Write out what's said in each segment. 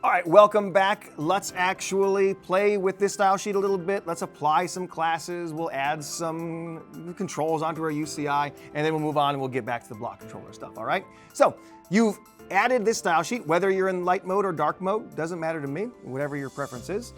All right, welcome back. Let's actually play with this style sheet a little bit. Let's apply some classes. We'll add some controls onto our UCI, and then we'll move on and we'll get back to the block controller stuff, all right? So you've added this style sheet, whether you're in light mode or dark mode, doesn't matter to me, whatever your preference is.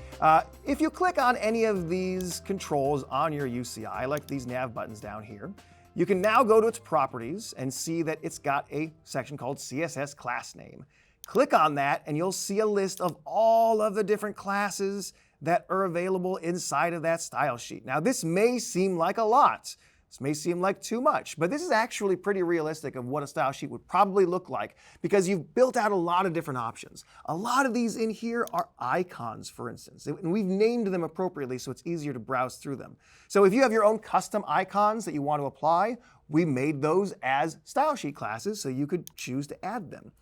If you click on any of these controls on your UCI, like these nav buttons down here, you can now go to its properties and see that it's got a section called CSS class name. Click on that and you'll see a list of all of the different classes that are available inside of that style sheet. Now this may seem like a lot, this may seem like too much, but this is actually pretty realistic of what a style sheet would probably look like because you've built out a lot of different options. A lot of these in here are icons, for instance, and we've named them appropriately so it's easier to browse through them. So if you have your own custom icons that you want to apply, we made those as style sheet classes so you could choose to add them.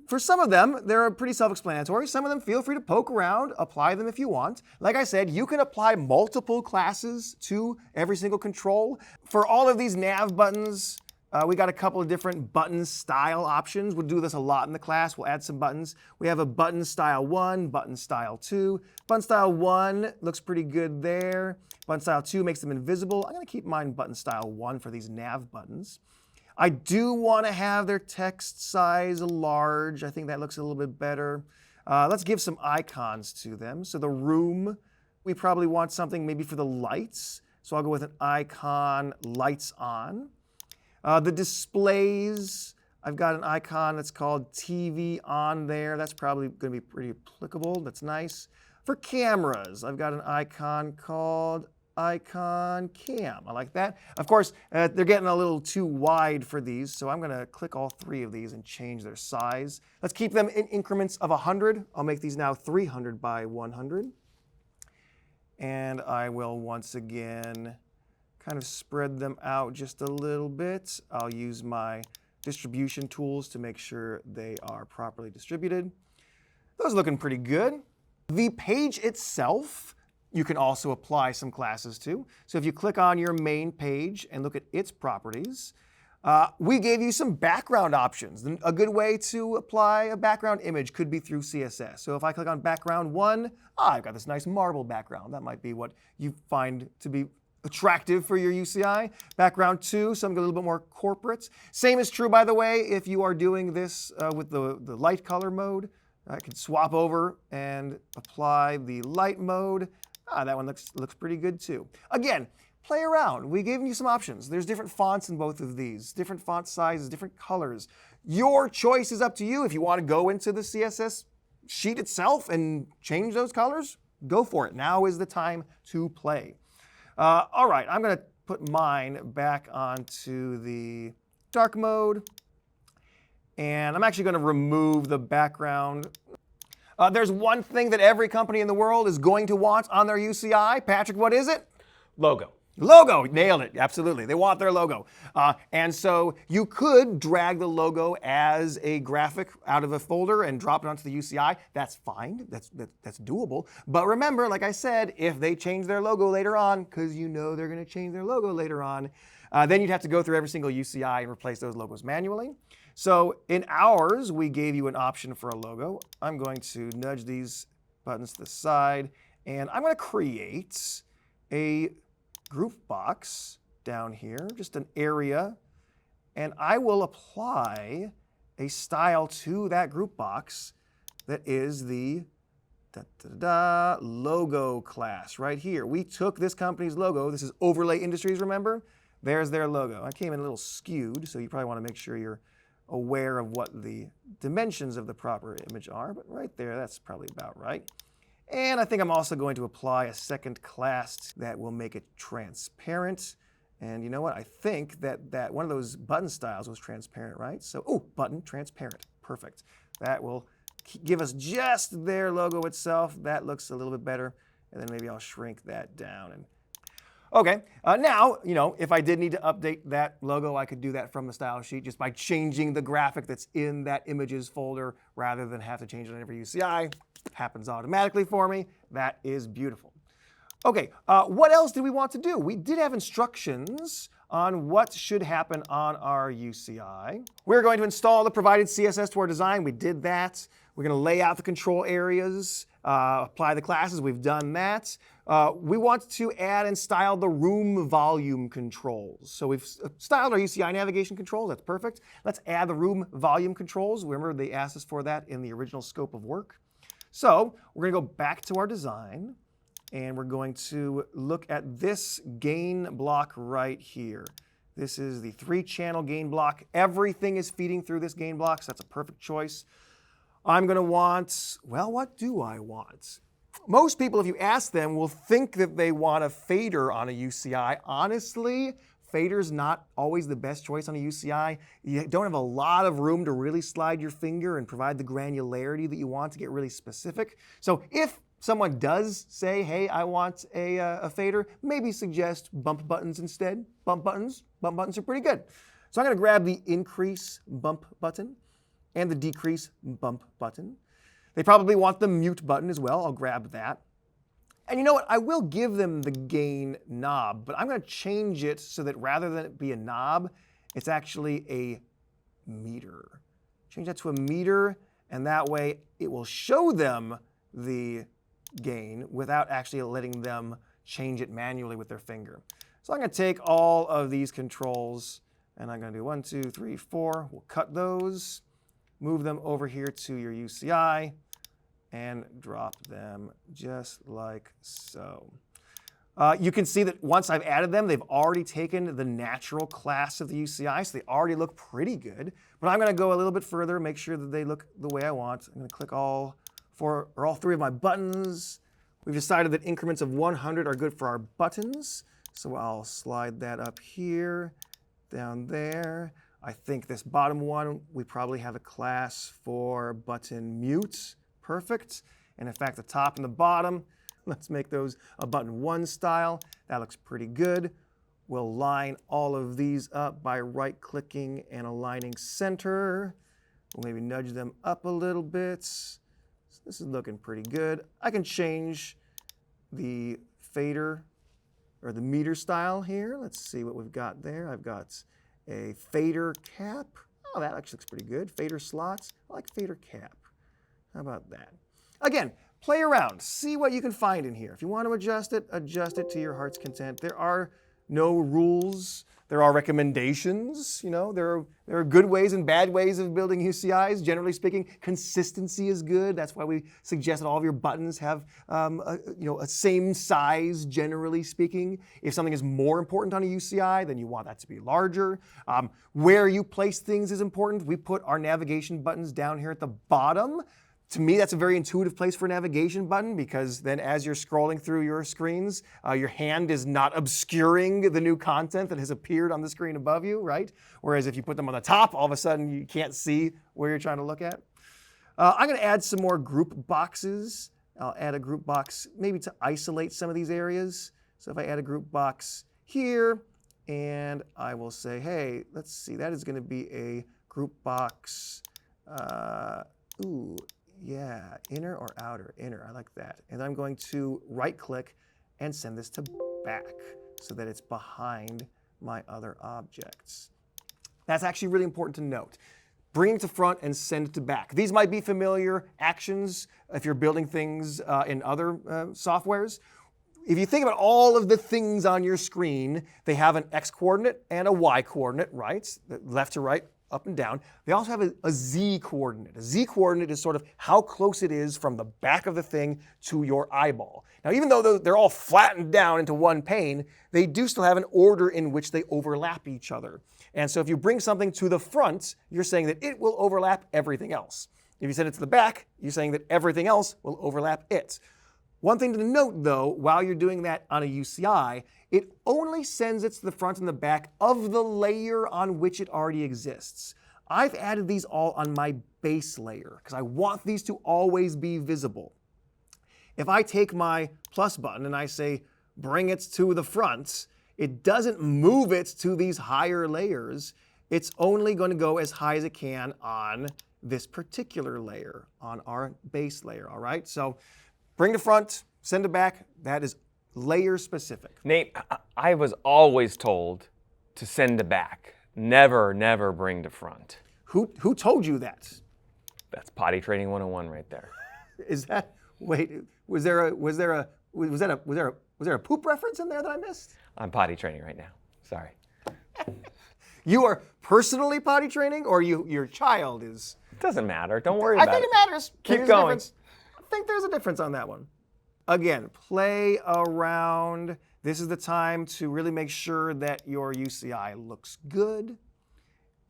For some of them, they're pretty self-explanatory. Some of them, feel free to poke around, apply them if you want. Like I said, you can apply multiple classes to every single control. For all of these nav buttons, we got a couple of different button style options. We'll do this a lot in the class. We'll add some buttons. We have a button style 1, button style 2. Button style 1 looks pretty good there. Button style 2 makes them invisible. I'm going to keep mine button style 1 for these nav buttons. I do want to have their text size large. I think that looks a little bit better. Let's give some icons to them. So the room, we probably want something maybe for the lights. So I'll go with an icon lights on. The displays, I've got an icon that's called TV on there. That's probably going to be pretty applicable. That's nice. For cameras, I've got an icon called icon cam. I like that. Of course, they're getting a little too wide for these, so I'm going to click all three of these and change their size. Let's keep them in increments of 100. I'll make these now 300 by 100. And I will once again kind of spread them out just a little bit. I'll use my distribution tools to make sure they are properly distributed. Those are looking pretty good. The page itself, you can also apply some classes to. So if you click on your main page and look at its properties, we gave you some background options. A good way to apply a background image could be through CSS. So if I click on background 1, I've got this nice marble background. That might be what you find to be attractive for your UCI. Background 2, something a little bit more corporate. Same is true, by the way, if you are doing this with the light color mode. I can swap over and apply the light mode. That one looks pretty good too. Again, play around. We gave you some options. There's different fonts in both of these, different font sizes, different colors. Your choice is up to you. If you want to go into the CSS sheet itself and change those colors, go for it. Now is the time to play. All right, I'm going to put mine back onto the dark mode. And I'm actually going to remove the background. There's one thing that every company in the world is going to want on their UCI. Patrick, what is it? Logo. Logo, nailed it, absolutely. They want their logo. And so you could drag the logo as a graphic out of a folder and drop it onto the UCI. That's fine, that's doable. But remember, like I said, if they change their logo later on, because you know they're gonna change their logo later on, then you'd have to go through every single UCI and replace those logos manually. So in ours, we gave you an option for a logo. I'm going to nudge these buttons to the side, and I'm gonna create a group box down here, just an area, and I will apply a style to that group box that is the logo class right here. We took this company's logo. This is Overlay Industries, remember? There's their logo. I came in a little skewed, so you probably want to make sure you're aware of what the dimensions of the proper image are, but right there, that's probably about right. And I think I'm also going to apply a second class that will make it transparent. And you know what? I think that one of those button styles was transparent, right? So, oh, button transparent. Perfect. That will give us just their logo itself. That looks a little bit better. And then maybe I'll shrink that down. And okay, now, you know, if I did need to update that logo, I could do that from the style sheet just by changing the graphic that's in that images folder rather than have to change it on every UCI. Happens automatically for me. That is beautiful. Okay, what else did we want to do? We did have instructions on what should happen on our UCI. We're going to install the provided CSS to our design. We did that. We're going to lay out the control areas, apply the classes. We've done that. We want to add and style the room volume controls. So we've styled our UCI navigation controls. That's perfect. Let's add the room volume controls. Remember, they asked us for that in the original scope of work. So we're going to go back to our design, and we're going to look at this gain block right here. This is the 3-channel gain block. Everything is feeding through this gain block, so that's a perfect choice. I'm going to want, well, what do I want? Most people, if you ask them, will think that they want a fader on a UCI. Honestly, fader's not always the best choice on a UCI. You don't have a lot of room to really slide your finger and provide the granularity that you want to get really specific. So if someone does say, hey, I want a fader, maybe suggest bump buttons instead. Bump buttons are pretty good. So I'm going to grab the increase bump button and the decrease bump button. They probably want the mute button as well. I'll grab that. And you know what? I will give them the gain knob, but I'm going to change it so that rather than it be a knob, it's actually a meter. Change that to a meter, and that way it will show them the gain without actually letting them change it manually with their finger. So I'm going to take all of these controls, and I'm going to do 1, 2, 3, 4. We'll cut those, move them over here to your UCI, and drop them just like so. You can see that once I've added them, they've already taken the natural class of the UCI, so they already look pretty good. But I'm going to go a little bit further, make sure that they look the way I want. I'm going to click all 3 of my buttons. We've decided that increments of 100 are good for our buttons, so I'll slide that up here, down there. I think this bottom one, we probably have a class for button mute. Perfect. And in fact, the top and the bottom, let's make those a button 1 style. That looks pretty good. We'll line all of these up by right-clicking and aligning center. We'll maybe nudge them up a little bit. So this is looking pretty good. I can change the fader or the meter style here. Let's see what we've got there. I've got a fader cap. Oh, that actually looks pretty good. Fader slots. I like fader cap. How about that? Again, play around. See what you can find in here. If you want to adjust it to your heart's content. There are no rules. There are recommendations. You know, there are good ways and bad ways of building UCIs. Generally speaking, consistency is good. That's why we suggest that all of your buttons have a same size, generally speaking. If something is more important on a UCI, then you want that to be larger. Where you place things is important. We put our navigation buttons down here at the bottom. To me, that's a very intuitive place for a navigation button because then as you're scrolling through your screens, your hand is not obscuring the new content that has appeared on the screen above you, right? Whereas if you put them on the top, all of a sudden you can't see where you're trying to look at. I'm going to add some more group boxes. I'll add a group box maybe to isolate some of these areas. So if I add a group box here, and I will say, hey, let's see, that is going to be a group box. Yeah, inner or outer? Inner, I like that. And I'm going to right-click and send this to back so that it's behind my other objects. That's actually really important to note. Bring it to front and send it to back. These might be familiar actions if you're building things in other softwares. If you think about all of the things on your screen, they have an x-coordinate and a y-coordinate, right? Left to right, up and down. They also have a z-coordinate. A z-coordinate is sort of how close it is from the back of the thing to your eyeball. Now, even though they're all flattened down into one pane, they do still have an order in which they overlap each other. And so if you bring something to the front, you're saying that it will overlap everything else. If you send it to the back, you're saying that everything else will overlap it. One thing to note, though, while you're doing that on a UCI, it only sends it to the front and the back of the layer on which it already exists. I've added these all on my base layer because I want these to always be visible. If I take my plus button and I say, bring it to the front, it doesn't move it to these higher layers. It's only going to go as high as it can on this particular layer, on our base layer, all right? So bring to front, send it back. That is layer specific. Nate, I was always told to send to back. Never, never bring to front. Who told you that? That's potty training 101 right there. Is that, wait, was there a poop reference in there that I missed? I'm potty training right now. Sorry. You are personally potty training, or your child is? It doesn't matter. Don't worry about it. I think it matters. Keep going. I think there's a difference on that one. Again, play around. This is the time to really make sure that your UCI looks good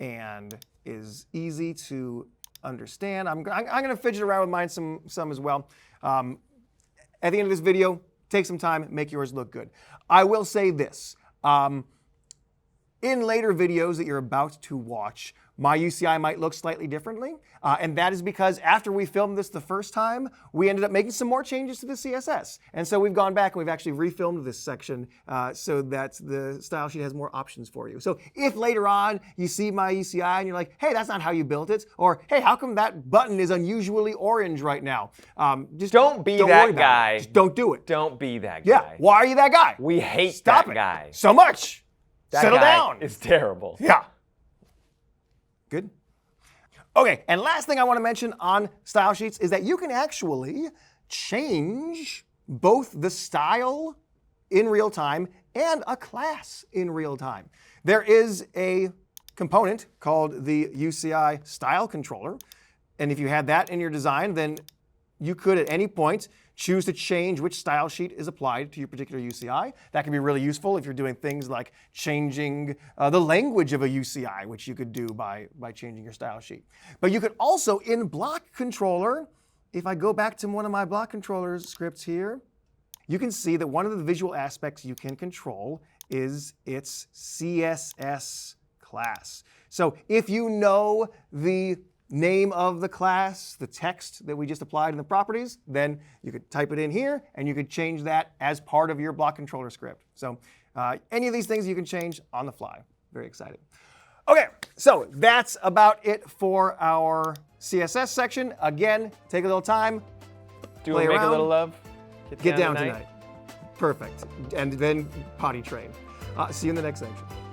and is easy to understand. I'm going to fidget around with mine some as well. At the end of this video, take some time, make yours look good. I will say this. In later videos that you're about to watch, my UCI might look slightly differently, and that is because after we filmed this the first time, we ended up making some more changes to the CSS. And so we've gone back and we've actually refilmed this section so that the style sheet has more options for you. So if later on you see my UCI and you're like, hey, that's not how you built it, or hey, how come that button is unusually orange right now? Just don't be that guy. Just don't do it. Don't be that guy. Yeah, why are you that guy? We hate Stop that it. guy. So much. That Settle guy down. It's terrible. Yeah. Good. Okay, and last thing I want to mention on style sheets is that you can actually change both the style in real time and a class in real time. There is a component called the UCI style controller, and if you had that in your design, then you could at any point choose to change which style sheet is applied to your particular UCI. That can be really useful if you're doing things like changing the language of a UCI, which you could do by changing your style sheet. But you could also, in block controller, if I go back to one of my block controllers scripts here, you can see that one of the visual aspects you can control is its CSS class. So if you know the name of the class, the text that we just applied in the properties, then you could type it in here and you could change that as part of your block controller script. So any of these things you can change on the fly. Very exciting. Okay, so that's about it for our CSS section. Again, take a little time, Make a little love. Get down tonight. Perfect. And then potty train. See you in the next section.